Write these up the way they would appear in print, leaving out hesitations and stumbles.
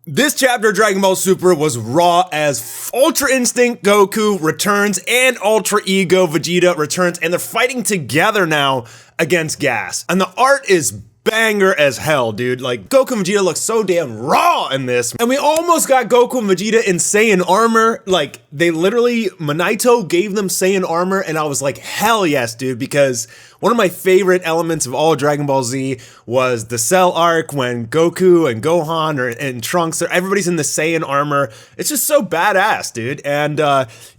This chapter of Dragon Ball Super was raw as Ultra Instinct Goku returns and Ultra Ego Vegeta returns, and they're fighting together now against Gas. And the art is banger as hell, dude. Like, Goku and Vegeta look so damn raw in this. And we almost got Goku and Vegeta in Saiyan armor. Like, they literally, Minato gave them Saiyan armor, and I was like, hell yes, dude, because one of my favorite elements of all Dragon Ball Z was the Cell arc when Goku and Gohan and Trunks, everybody's in the Saiyan armor. It's just so badass, dude. And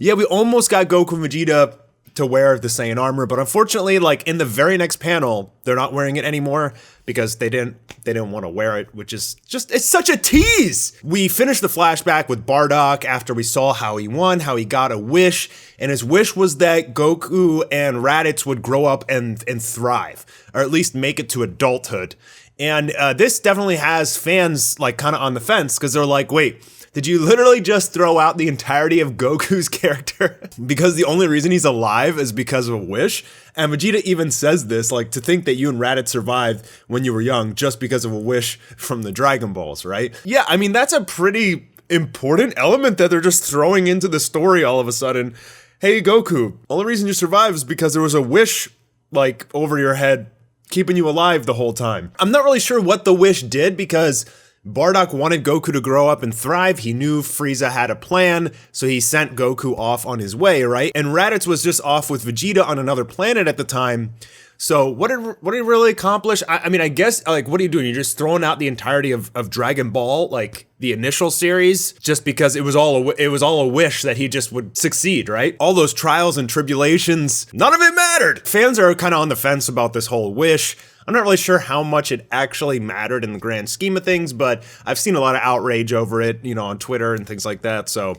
yeah, we almost got Goku and Vegeta to wear the Saiyan armor, but unfortunately, like in the very next panel, they're not wearing it anymore because they didn't want to wear it, which is just, it's such a tease. We finished the flashback with Bardock after we saw how he won, how he got a wish, and his wish was that Goku and Raditz would grow up and thrive, or at least make it to adulthood. And this definitely has fans like kind of on the fence because they're like, wait, did you literally just throw out the entirety of Goku's character? Because the only reason he's alive is because of a wish? And Vegeta even says this, like, to think that you and Raditz survived when you were young just because of a wish from the Dragon Balls, right? Yeah, I mean, that's a pretty important element that they're just throwing into the story all of a sudden. Hey, Goku, only reason you survived is because there was a wish, like, over your head, keeping you alive the whole time. I'm not really sure what the wish did because Bardock wanted Goku to grow up and thrive. He knew Frieza had a plan, so he sent Goku off on his way, right? And Raditz was just off with Vegeta on another planet at the time. So what did he really accomplish? I mean, I guess, like, what are you doing? You're just throwing out the entirety of Dragon Ball, like the initial series, just because it was all a wish that he just would succeed, right? All those trials and tribulations, none of it mattered. Fans are kind of on the fence about this whole wish. I'm not really sure how much it actually mattered in the grand scheme of things, but I've seen a lot of outrage over it, you know, on Twitter and things like that. So,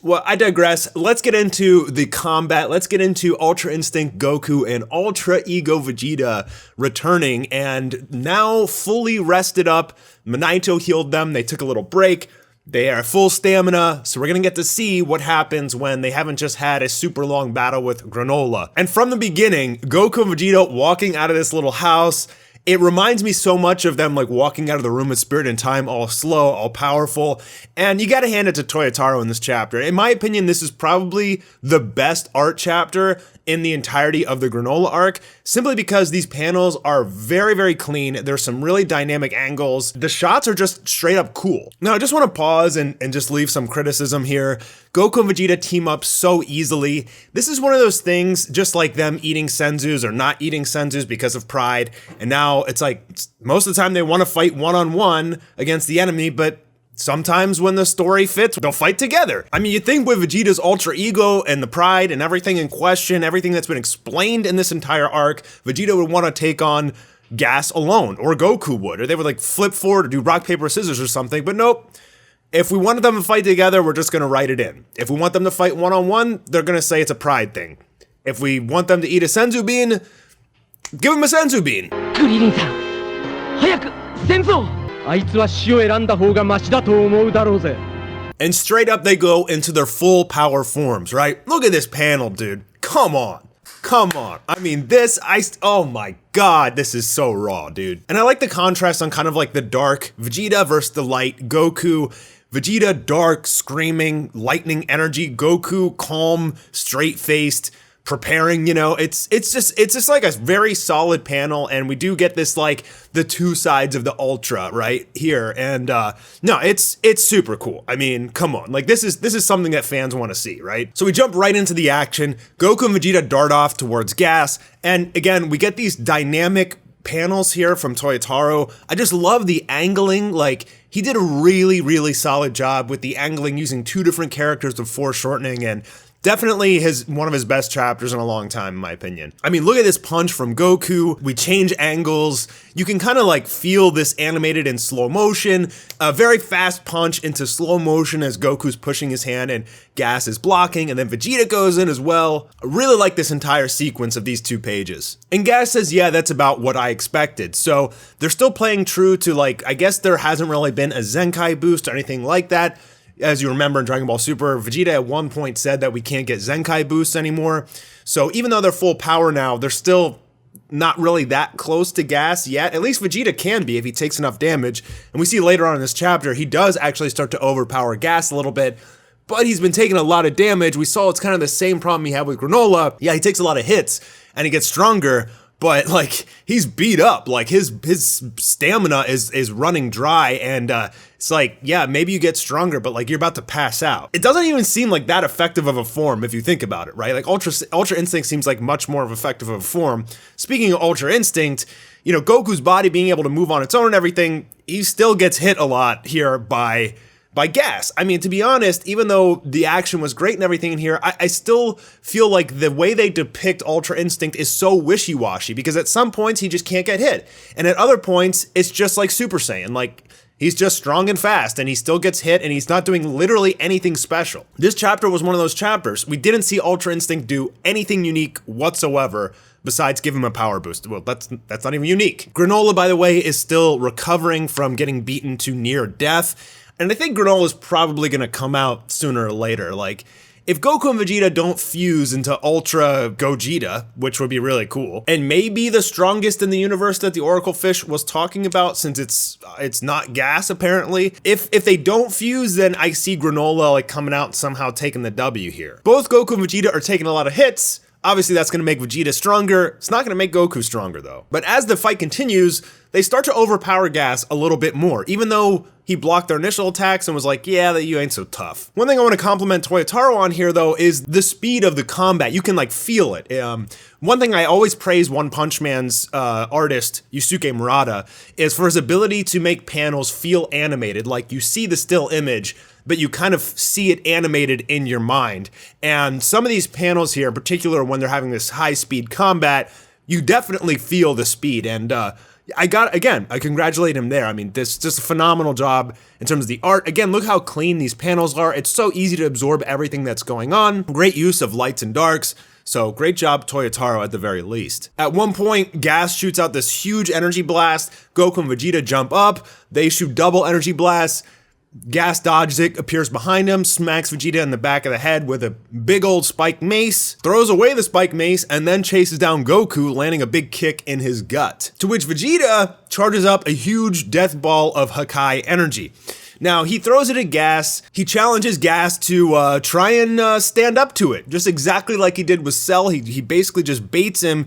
well, I digress. Let's get into the combat. Let's get into Ultra Instinct Goku and Ultra Ego Vegeta returning, and now fully rested up. Minato healed them. They took a little break. They are full stamina, so we're gonna get to see what happens when they haven't just had a super long battle with Granola. And from the beginning, Goku and Vegeta walking out of this little house, it reminds me so much of them like walking out of the room of Spirit and Time, all slow, all powerful. And you gotta hand it to Toyotaro in this chapter. In my opinion, this is probably the best art chapter in the entirety of the Granola arc, simply because these panels are very, very clean. There's some really dynamic angles. The shots are just straight up cool. Now, I just want to pause and just leave some criticism here. Goku and Vegeta team up so easily. This is one of those things, just like them eating senzus or not eating senzus because of pride. And now it's like, most of the time they want to fight one-on-one against the enemy, but sometimes when the story fits, they'll fight together. I mean, you think with Vegeta's ultra ego and the pride and everything in question, everything that's been explained in this entire arc, Vegeta would want to take on Gas alone, or Goku would, or they would like flip forward or do rock, paper, scissors or something, but nope. If we wanted them to fight together, we're just gonna write it in. If we want them to fight one-on-one, they're gonna say it's a pride thing. If we want them to eat a senzu bean, give them a senzu bean. And straight up they go into their full power forms, right? Look at this panel, dude. Come on. Come on. I mean, oh my god, this is so raw, dude. And I like the contrast on kind of like the dark Vegeta versus the light Goku. Vegeta, dark, screaming, lightning energy. Goku, calm, straight-faced, preparing, you know, it's just like a very solid panel, and we do get this like the two sides of the Ultra right here, and no, it's super cool. I mean, come on, like this is something that fans want to see, right? So we jump right into the action. Goku and Vegeta dart off towards Gas, and again we get these dynamic panels here from Toyotaro. I just love the angling. Like, he did a really, really solid job with the angling, using two different characters of foreshortening, and definitely one of his best chapters in a long time, in my opinion. I mean, look at this punch from Goku. We change angles. You can kind of like feel this animated in slow motion. A very fast punch into slow motion as Goku's pushing his hand and Gas is blocking, and then Vegeta goes in as well. I really like this entire sequence of these two pages. And Gas says, yeah, that's about what I expected. So they're still playing true to, like, I guess there hasn't really been a Zenkai boost or anything like that. As you remember in Dragon Ball Super, Vegeta at one point said that we can't get Zenkai boosts anymore. So even though they're full power now, they're still not really that close to Gas yet. At least Vegeta can be if he takes enough damage. And we see later on in this chapter, he does actually start to overpower Gas a little bit, but he's been taking a lot of damage. We saw it's kind of the same problem he had with Granola. Yeah, he takes a lot of hits and he gets stronger, but like he's beat up. Like his stamina is running dry, and it's like, yeah, maybe you get stronger, but like you're about to pass out. It doesn't even seem like that effective of a form if you think about it, right? Like Ultra Instinct seems like much more of effective of a form. Speaking of Ultra Instinct, you know, Goku's body being able to move on its own and everything, he still gets hit a lot here by Gas. I mean, to be honest, even though the action was great and everything in here, I still feel like the way they depict Ultra Instinct is so wishy-washy, because at some points he just can't get hit, and at other points it's just like Super Saiyan. Like, he's just strong and fast, and he still gets hit, and he's not doing literally anything special. This chapter was one of those chapters. We didn't see Ultra Instinct do anything unique whatsoever besides give him a power boost. Well, that's not even unique. Granola, by the way, is still recovering from getting beaten to near death. And I think Granola is probably going to come out sooner or later. Like, if Goku and Vegeta don't fuse into Ultra Gogeta, which would be really cool, and maybe the strongest in the universe that the Oracle Fish was talking about, since it's not Gas apparently. If they don't fuse, then I see Granola like coming out and somehow taking the W here. Both Goku and Vegeta are taking a lot of hits. Obviously, that's going to make Vegeta stronger. It's not going to make Goku stronger, though. But as the fight continues, they start to overpower Gas a little bit more, even though he blocked their initial attacks and was like, yeah, that you ain't so tough. One thing I want to compliment Toyotaro on here, though, is the speed of the combat. You can, like, feel it. One thing I always praise One Punch Man's artist, Yusuke Murata, is for his ability to make panels feel animated. Like, you see the still image, but you kind of see it animated in your mind. And some of these panels here, in particular when they're having this high-speed combat, you definitely feel the speed. And I congratulate him there. I mean, this is just a phenomenal job in terms of the art. Again, look how clean these panels are. It's so easy to absorb everything that's going on. Great use of lights and darks. So great job, Toyotaro, at the very least. At one point, Gas shoots out this huge energy blast. Goku and Vegeta jump up. They shoot double energy blasts. Gas dodges it, appears behind him, smacks Vegeta in the back of the head with a big old spike mace, throws away the spike mace, and then chases down Goku, landing a big kick in his gut. To which Vegeta charges up a huge death ball of Hakai energy. Now, he throws it at Gas. He challenges Gas to try and stand up to it, just exactly like he did with Cell. He basically just baits him.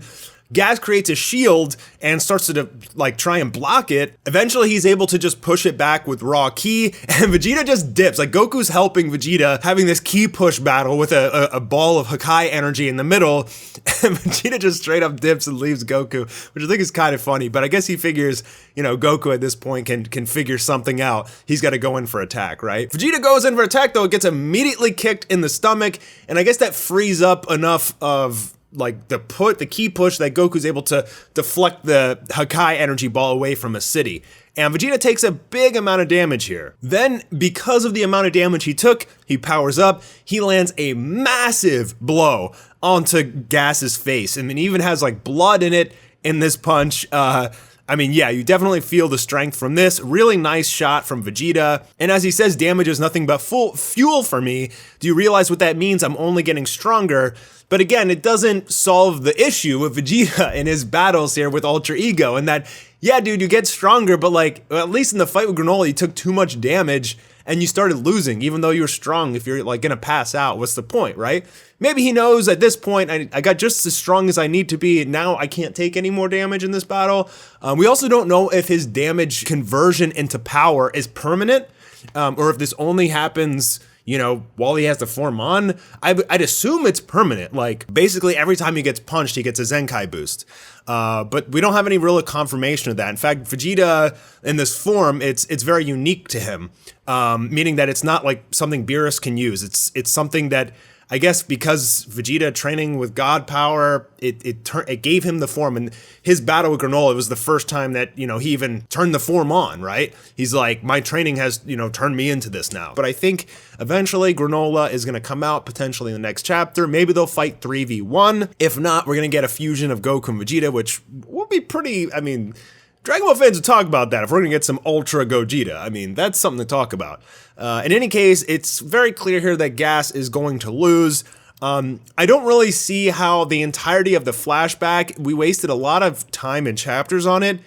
Gas creates a shield and starts to like try and block it. Eventually he's able to just push it back with raw ki, and Vegeta just dips. Like, Goku's helping Vegeta, having this ki push battle with a ball of Hakai energy in the middle, and Vegeta just straight up dips and leaves Goku, which I think is kind of funny, but I guess he figures, you know, Goku at this point can figure something out. He's got to go in for attack, right? Vegeta goes in for attack, though. It gets immediately kicked in the stomach, and I guess that frees up enough of like the key push that Goku's able to deflect the Hakai energy ball away from a city. And Vegeta takes a big amount of damage here. Then, because of the amount of damage he took, he powers up, he lands a massive blow onto Gas's face, and it even has like blood in it in this punch. I mean, yeah, you definitely feel the strength from this. Really nice shot from Vegeta. And as he says, damage is nothing but fuel for me. Do you realize what that means? I'm only getting stronger. But again, it doesn't solve the issue with Vegeta in his battles here with Ultra Ego. And that, yeah, dude, you get stronger, but like, at least in the fight with Granola, you took too much damage and you started losing, even though you were strong. If you're like gonna pass out, what's the point, right? Maybe he knows at this point, I got just as strong as I need to be. Now I can't take any more damage in this battle. We also don't know if his damage conversion into power is permanent, or if this only happens, you know, while he has the form on. I'd assume it's permanent. Like, basically every time he gets punched, he gets a Zenkai boost. But we don't have any real confirmation of that. In fact, Vegeta in this form, it's very unique to him, meaning that it's not like something Beerus can use. It's something that, I guess, because Vegeta training with God power, it gave him the form. And his battle with Granola, it was the first time that, you know, he even turned the form on, right? He's like, my training has, you know, turned me into this now. But I think eventually Granola is going to come out potentially in the next chapter. Maybe they'll fight 3v1. If not, we're going to get a fusion of Goku and Vegeta, which will be pretty, I mean, Dragon Ball fans will talk about that if we're going to get some Ultra Gogeta. I mean, that's something to talk about. In any case, it's very clear here that Gas is going to lose. I don't really see how the entirety of the flashback, we wasted a lot of time and chapters on it,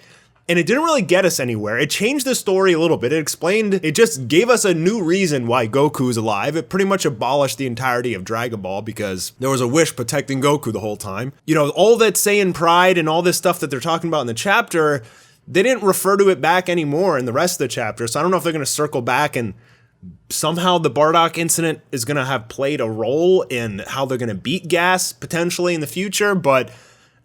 and it didn't really get us anywhere. It changed the story a little bit. It just gave us a new reason why Goku is alive. It pretty much abolished the entirety of Dragon Ball because there was a wish protecting Goku the whole time. You know, all that Saiyan pride and all this stuff that they're talking about in the chapter, they didn't refer to it back anymore in the rest of the chapter, so I don't know if they're going to circle back and somehow the Bardock incident is going to have played a role in how they're going to beat Gas potentially in the future, but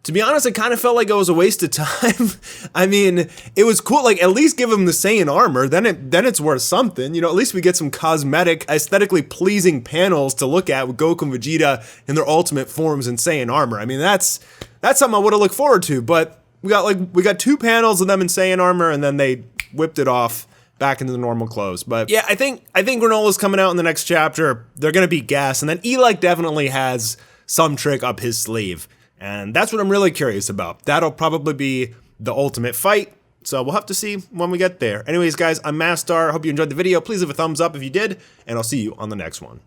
to be honest, it kind of felt like it was a waste of time. I mean, it was cool, like at least give him the Saiyan armor, then it's worth something, you know, at least we get some cosmetic, aesthetically pleasing panels to look at with Goku and Vegeta in their ultimate forms in Saiyan armor. I mean, that's something I would have looked forward to, but we got 2 panels of them in Saiyan armor and then they whipped it off back into the normal clothes. But yeah, I think Granola's coming out in the next chapter. They're gonna beat Gas, and then Eli definitely has some trick up his sleeve. And that's what I'm really curious about. That'll probably be the ultimate fight. So we'll have to see when we get there. Anyways, guys, I'm Mastar. Hope you enjoyed the video. Please leave a thumbs up if you did, and I'll see you on the next one.